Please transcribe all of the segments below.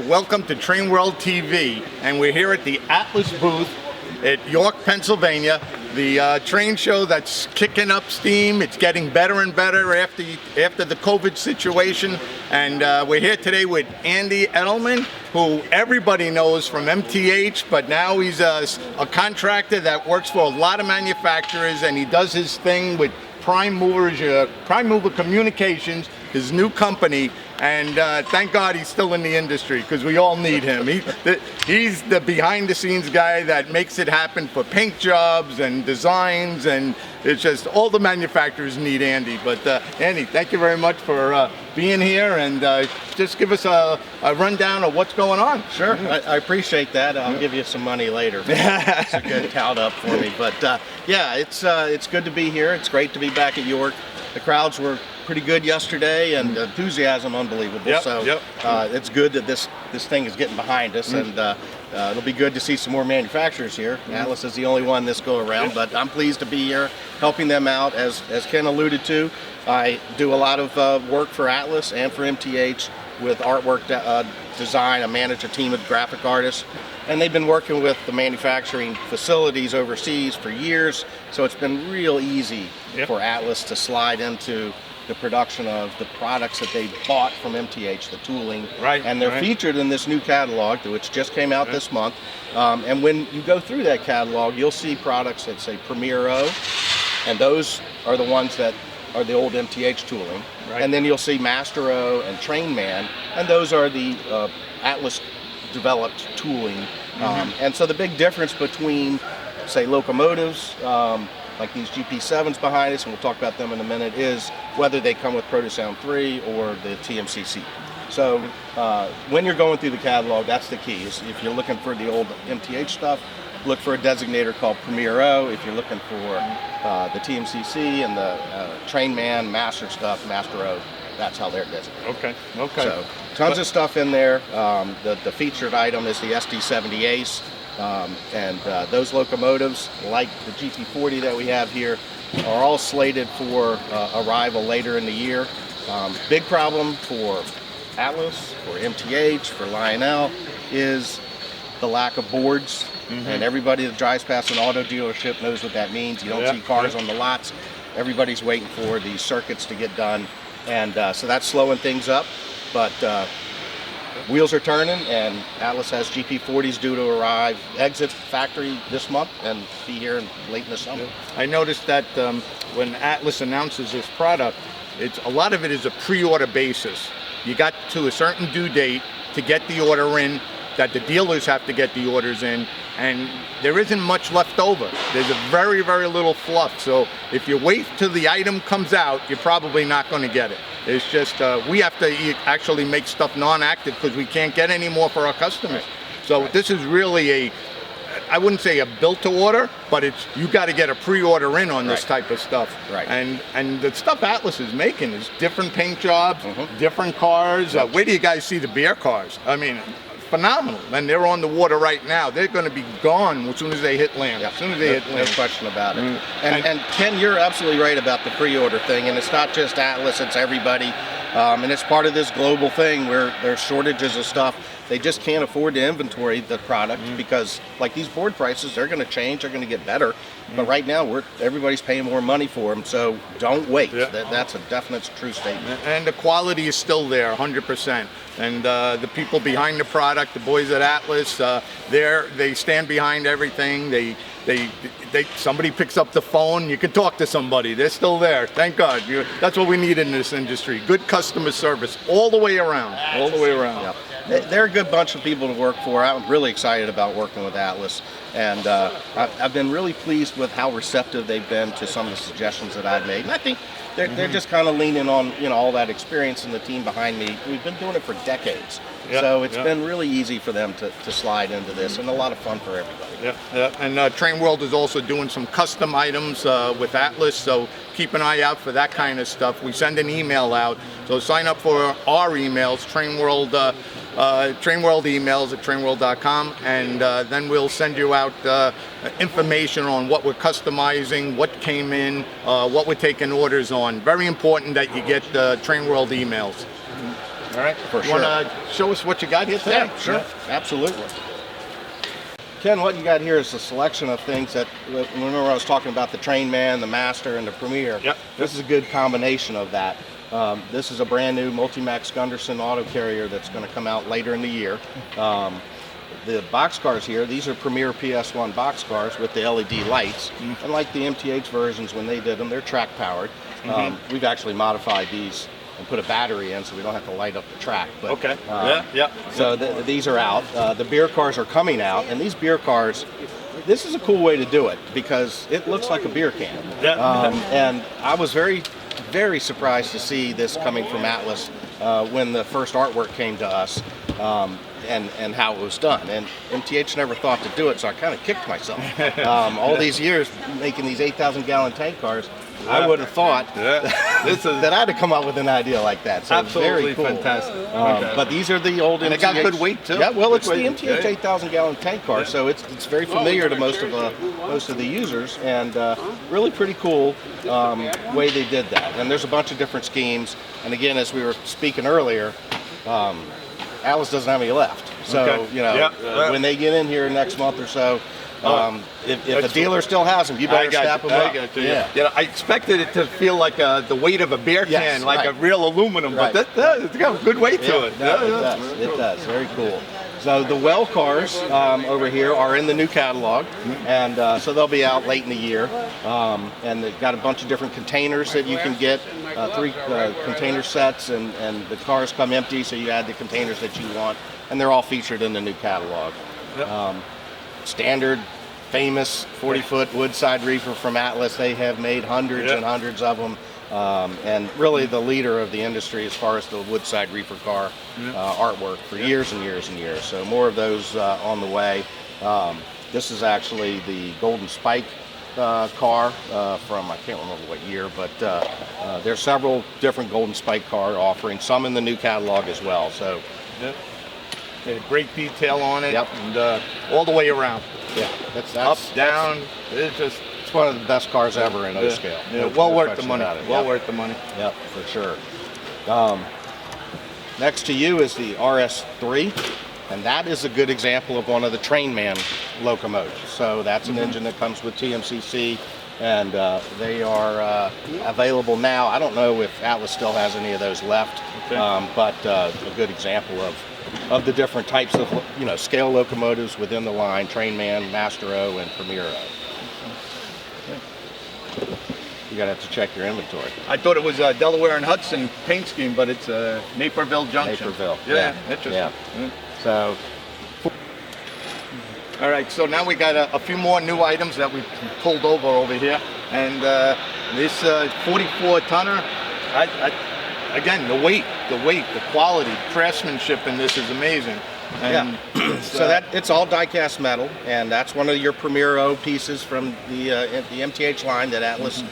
welcome to TrainWorldTV, and we're here at the Atlas booth at York, Pennsylvania. The train show that's kicking up steam. It's getting better and better after the COVID situation. And we're here today with Andy Edelman, who everybody knows from MTH, but now he's a contractor that works for a lot of manufacturers, and he does his thing with Prime Mover Communications, his new company. And thank God he's still in the industry, because we all need him. He's the behind-the-scenes guy that makes it happen for paint jobs and designs, and it's just all the manufacturers need Andy. But Andy, thank you very much for being here, and just give us a rundown of what's going on. Sure, I appreciate that. I'll give you some money later. It's a good tout up for me. But yeah, it's good to be here. It's great to be back at York. The crowds were pretty good yesterday, and enthusiasm unbelievable. It's good that this thing is getting behind us, and it'll be good to see some more manufacturers here. Atlas is the only one this go around, but I'm pleased to be here helping them out. As Ken alluded to, I do a lot of work for Atlas and for MTH with artwork design. I manage a team of graphic artists, and they've been working with the manufacturing facilities overseas for years, so it's been real easy for Atlas to slide into the production of the products that they bought from MTH, the tooling, and they're featured in this new catalog, which just came out this month. And when you go through that catalog, you'll see products that say Premier O, and those are the ones that are the old MTH tooling. And then you'll see Master O and TrainMan, and those are the Atlas developed tooling. And so the big difference between, say, locomotives, like these GP7s behind us, and we'll talk about them in a minute, is whether they come with Protosound 3 or the TMCC. So when you're going through the catalog, that's the key. Is if you're looking for the old MTH stuff, look for a designator called Premier O. If you're looking for the TMCC and the TrainMan Master stuff, Master O, that's how they're designated. Okay. So tons of stuff in there. The featured item is the SD70 Ace. And those locomotives, like the GP40 that we have here, are all slated for arrival later in the year. Big problem for Atlas, for MTH, for Lionel is the lack of boards. And everybody that drives past an auto dealership knows what that means. You don't see cars on the lots. Everybody's waiting for these circuits to get done, and so that's slowing things up. But wheels are turning, and Atlas has GP40s due to arrive, exit factory this month, and be here late in the summer. I noticed that when Atlas announces this product, a lot of it is a pre-order basis. You got to a certain due date to get the order in, that the dealers have to get the orders in, and there isn't much left over. There's a very, very little fluff. So if you wait till the item comes out, you're probably not going to get it. It's just we have to actually make stuff non-active because we can't get any more for our customers. So this is really I wouldn't say a built to order, but you got to get a pre-order in on this type of stuff. And the stuff Atlas is making is different paint jobs, different cars. Where do you guys see the beer cars? I mean, phenomenal. And they're on the water right now. They're going to be gone as soon as they hit land. As soon as they hit land. No question about it. And Ken, you're absolutely right about the pre-order thing. And it's not just Atlas, it's everybody. And it's part of this global thing where there's shortages of stuff. They just can't afford to inventory the product because, like these board prices, they're going to change, they're going to get better. But right now, everybody's paying more money for them, so don't wait. That's a definite true statement. And the quality is still there, 100%. And the people behind the product, the boys at Atlas, they stand behind everything. Somebody picks up the phone, you can talk to somebody. They're still there. Thank God. That's what we need in this industry. Good customer service all the way around. All the way around. They're a good bunch of people to work for. I'm really excited about working with Atlas, and I've been really pleased with how receptive they've been to some of the suggestions that I've made. And I think they're just kind of leaning on all that experience and the team behind me. We've been doing it for decades, so it's been really easy for them to slide into this, and a lot of fun for everybody. And TrainWorld is also doing some custom items with Atlas, so keep an eye out for that kind of stuff. We send an email out, so sign up for our emails, TrainWorld emails at trainworld.com, and then we'll send you out information on what we're customizing, what came in, what we're taking orders on. Very important that you get the TrainWorld emails. All right. For You sure. want to show us what you got here today? Yeah, sure. Absolutely. Ken, what you got here is a selection of things that, remember I was talking about the Trainman, the Master, and the Premier. Yep. This is a good combination of that. This is a brand new Multimax Gunderson auto carrier that's going to come out later in the year. The boxcars here, these are Premier PS1 boxcars with the LED lights. And like the MTH versions, when they did them, they're track powered. We've actually modified these and put a battery in so we don't have to light up the track. But, Okay. So these are out. The beer cars are coming out, and these beer cars, this is a cool way to do it because it looks like a beer can. And I was very, very surprised to see this coming from Atlas when the first artwork came to us. And how it was done. And MTH never thought to do it, so I kind of kicked myself. All these years making these 8,000 gallon tank cars, I would have thought that I'd have come up with an idea like that. So Absolutely very cool. fantastic. But these are the old MTH. And they got good weight too. Yeah, well, it's the MTH 8,000 gallon tank car, so it's very familiar to most of the users, and really pretty cool way they did that. And there's a bunch of different schemes. And again, as we were speaking earlier, Atlas doesn't have any left. So, when they get in here next month or so, if a dealer still has them, you better snap them up. I expected it to feel like the weight of a beer can, like a real aluminum, but it's got a good weight to it. It does. Very cool. So the well cars over here are in the new catalog, and so they'll be out late in the year. And they've got a bunch of different containers that you can get, 3 container sets, and the cars come empty, so you add the containers that you want, and they're all featured in the new catalog. Standard, famous 40-foot woodside reefer from Atlas. They have made hundreds and hundreds of them. And really the leader of the industry as far as the woodside reefer car artwork for years and years and years. So more of those on the way. This is actually the Golden Spike car from, I can't remember what year, but there's several different Golden Spike car offerings, some in the new catalog as well. So great detail on it, and all the way around. That's up, down. It's one of the best cars ever in O-scale. Well worth the money. Well worth the money. Yep, for sure. Next to you is the RS3, and that is a good example of one of the Trainman locomotives. So that's an engine that comes with TMCC, and they are available now. I don't know if Atlas still has any of those left, but a good example of the different types of scale locomotives within the line: Trainman, Master O, and Premier O. You gotta have to check your inventory. I thought it was Delaware and Hudson paint scheme, but it's Naperville Junction. Naperville. Interesting. Yeah. So. All right, so now we got a few more new items that we pulled over here, and this 44 tonner. Again, the weight, the quality, craftsmanship in this is amazing. And so it's all die-cast metal, and that's one of your Premier O pieces from the MTH line that Atlas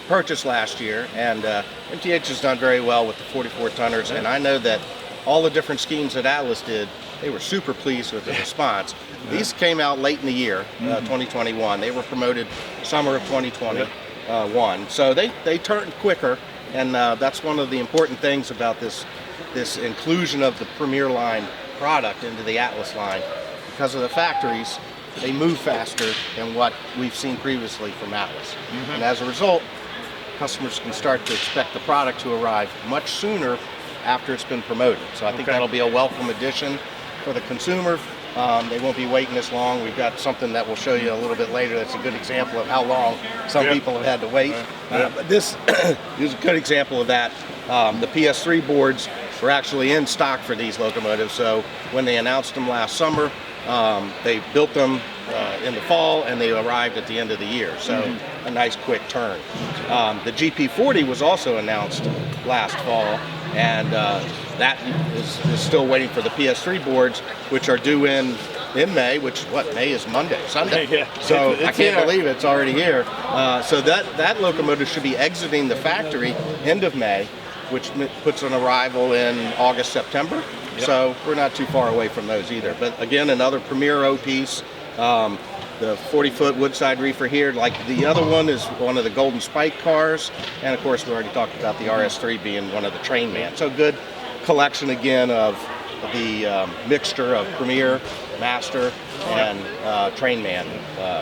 purchased last year. And MTH has done very well with the 44 tonners, and I know that all the different schemes that Atlas did, they were super pleased with the response. These came out late in the year, 2021. They were promoted summer of 2021, so they turned quicker, and that's one of the important things about this inclusion of the Premier line product into the Atlas line. Because of the factories, they move faster than what we've seen previously from Atlas. And as a result, customers can start to expect the product to arrive much sooner after it's been promoted. So I think that'll be a welcome addition for the consumer. They won't be waiting this long. We've got something that we'll show you a little bit later that's a good example of how long some people have had to wait. But this is a good example of that. The PS3 boards were actually in stock for these locomotives, so when they announced them last summer, they built them in the fall, and they arrived at the end of the year, so a nice quick turn. The GP40 was also announced last fall, and that is still waiting for the PS3 boards, which are due in May, which May is Sunday. So I can't believe it's already here. So that locomotive should be exiting the factory end of May, which puts an arrival in August, September. So we're not too far away from those either. But again, another Premier O piece. The 40-foot woodside reefer here, like the other one, is one of the Golden Spike cars. And of course, we already talked about the RS3 being one of the Trainman. So good collection again of the mixture of Premier, Master, and Trainman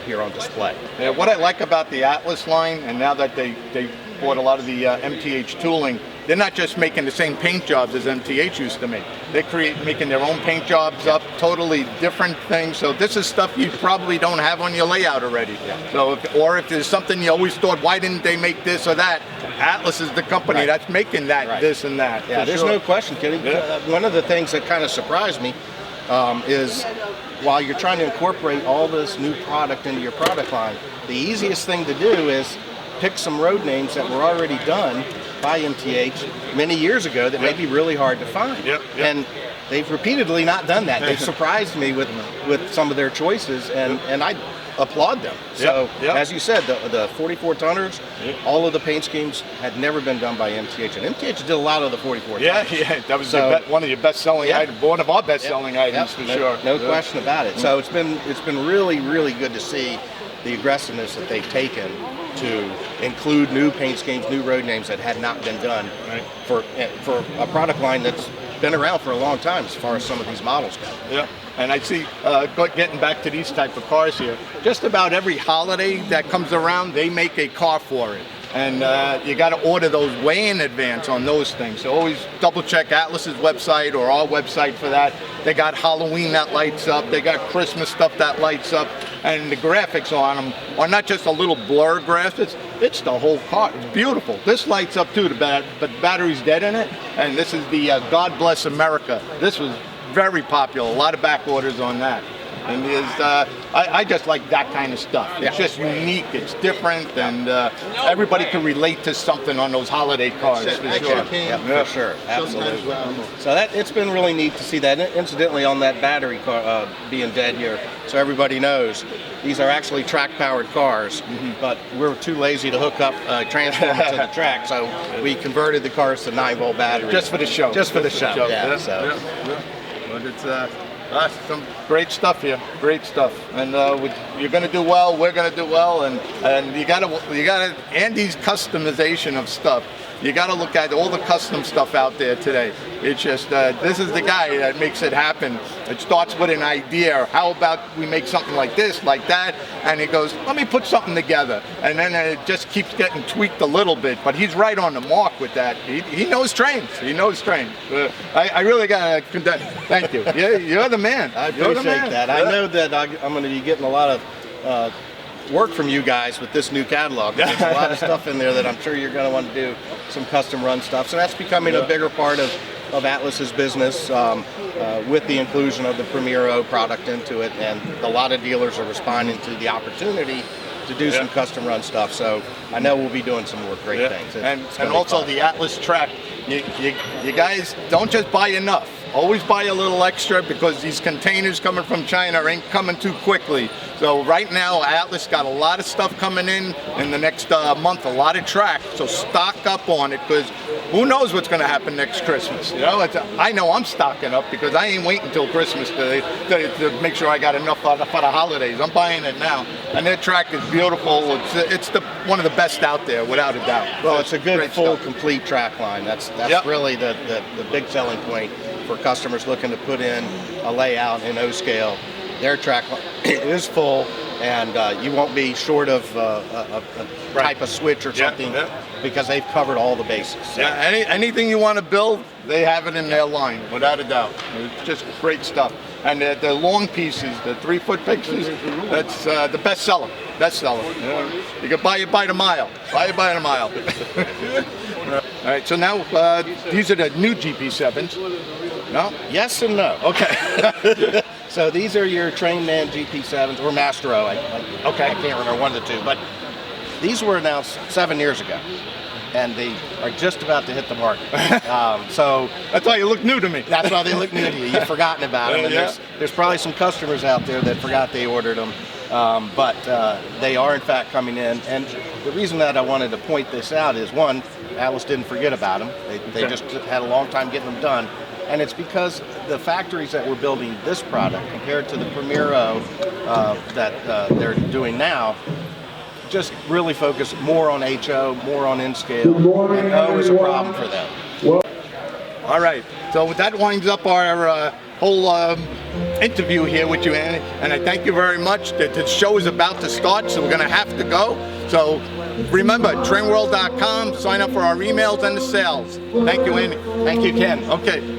here on display. Yeah, what I like about the Atlas line, and now that they bought a lot of the MTH tooling, they're not just making the same paint jobs as MTH used to make. They're making their own paint jobs up, totally different things. So this is stuff you probably don't have on your layout already. Yeah. So, if there's something you always thought, why didn't they make this or that? Atlas is the company that's making that, this and that. Yeah, there's no question, Kenny. Yeah. One of the things that kind of surprised me is while you're trying to incorporate all this new product into your product line, the easiest thing to do is pick some road names that were already done by MTH many years ago that may be really hard to find. And they've repeatedly not done that. They've surprised me with some of their choices, and I applaud them. So, as you said, the 44 tonners, all of the paint schemes had never been done by MTH, and MTH did a lot of the 44 tonners. Yeah, that was one of your best-selling items, one of our best-selling items for sure. No question about it. So it's been really, really good to see the aggressiveness that they've taken to include new paint schemes, new road names that had not been done for a product line that's been around for a long time as far as some of these models go. Yeah, and I see, getting back to these type of cars here, just about every holiday that comes around, they make a car for it. And you got to order those way in advance on those things. So always double check Atlas's website or our website for that. They got Halloween that lights up. They got Christmas stuff that lights up. And the graphics on them are not just a little blur graphics. It's the whole car. It's beautiful. This lights up too, but the battery's dead in it. And this is the God Bless America. This was very popular. A lot of back orders on that. And I just like that kind of stuff. It's just unique, it's different, and everybody can relate to something on those holiday cars, for sure. For sure, absolutely. So it's been really neat to see that. Incidentally, on that battery car being dead here, so everybody knows, these are actually track-powered cars, but we're too lazy to hook up transformers to the track, so we converted the cars to 9-volt batteries. Just for the show. Just for the show, But it's some great stuff here, great stuff, and you're going to do well. We're going to do well, and you got to Andy's customization of stuff. You got to look at all the custom stuff out there today. It's just this is the guy that makes it happen. It starts with an idea. How about we make something like this, like that, and he goes, let me put something together, and then it just keeps getting tweaked a little bit. But he's right on the mark with that. He knows trains. He knows trains. I really got to thank you. You're the man. I appreciate that. I know that I'm going to be getting a lot of work from you guys with this new catalog. There's a lot of stuff in there that I'm sure you're going to want to do some custom run stuff. So that's becoming a bigger part of Atlas's business with the inclusion of the Premier O product into it, and a lot of dealers are responding to the opportunity to do some custom run stuff. So I know we'll be doing some more great things. And also the Atlas track. You guys don't just buy enough. Always buy a little extra, because these containers coming from China ain't coming too quickly. So right now, Atlas got a lot of stuff coming in the next month, a lot of track. So stock up on it, because who knows what's going to happen next Christmas? You know, I know I'm stocking up, because I ain't waiting until Christmas to make sure I got enough for the holidays. I'm buying it now, and their track is beautiful. It's one of the best out there, without a doubt. Well, it's a good, full, complete track line. That's really the big selling point for customers looking to put in a layout in O scale. Their track is full, and you won't be short of a type of switch or something, because they've covered all the bases. So. Yeah, anything you want to build, they have it in their line, without a doubt. It's just great stuff. And the long pieces, the 3-foot pieces, that's the best seller. You can buy it by the mile. Buy it by the mile. All right, so now these are the new GP7s. No? Yes and no. Okay. So these are your Trainman GP7s, or Master O. I can't remember one of the two, but these were announced 7 years ago, and they are just about to hit the market. So that's why you look new to me. That's why they look new to you. You've forgotten about them. And there's probably some customers out there that forgot they ordered them, but they are in fact coming in. And the reason that I wanted to point this out is, one, Atlas didn't forget about them. They just had a long time getting them done. And it's because the factories that were building this product compared to the Premier O that they're doing now just really focus more on HO, more on in scale, and O is a problem for them. All right. So that winds up our whole interview here with you, Annie. And I thank you very much. The show is about to start, so we're going to have to go. So remember, TrainWorld.com. Sign up for our emails and the sales. Thank you, Annie. Thank you, Ken. Okay.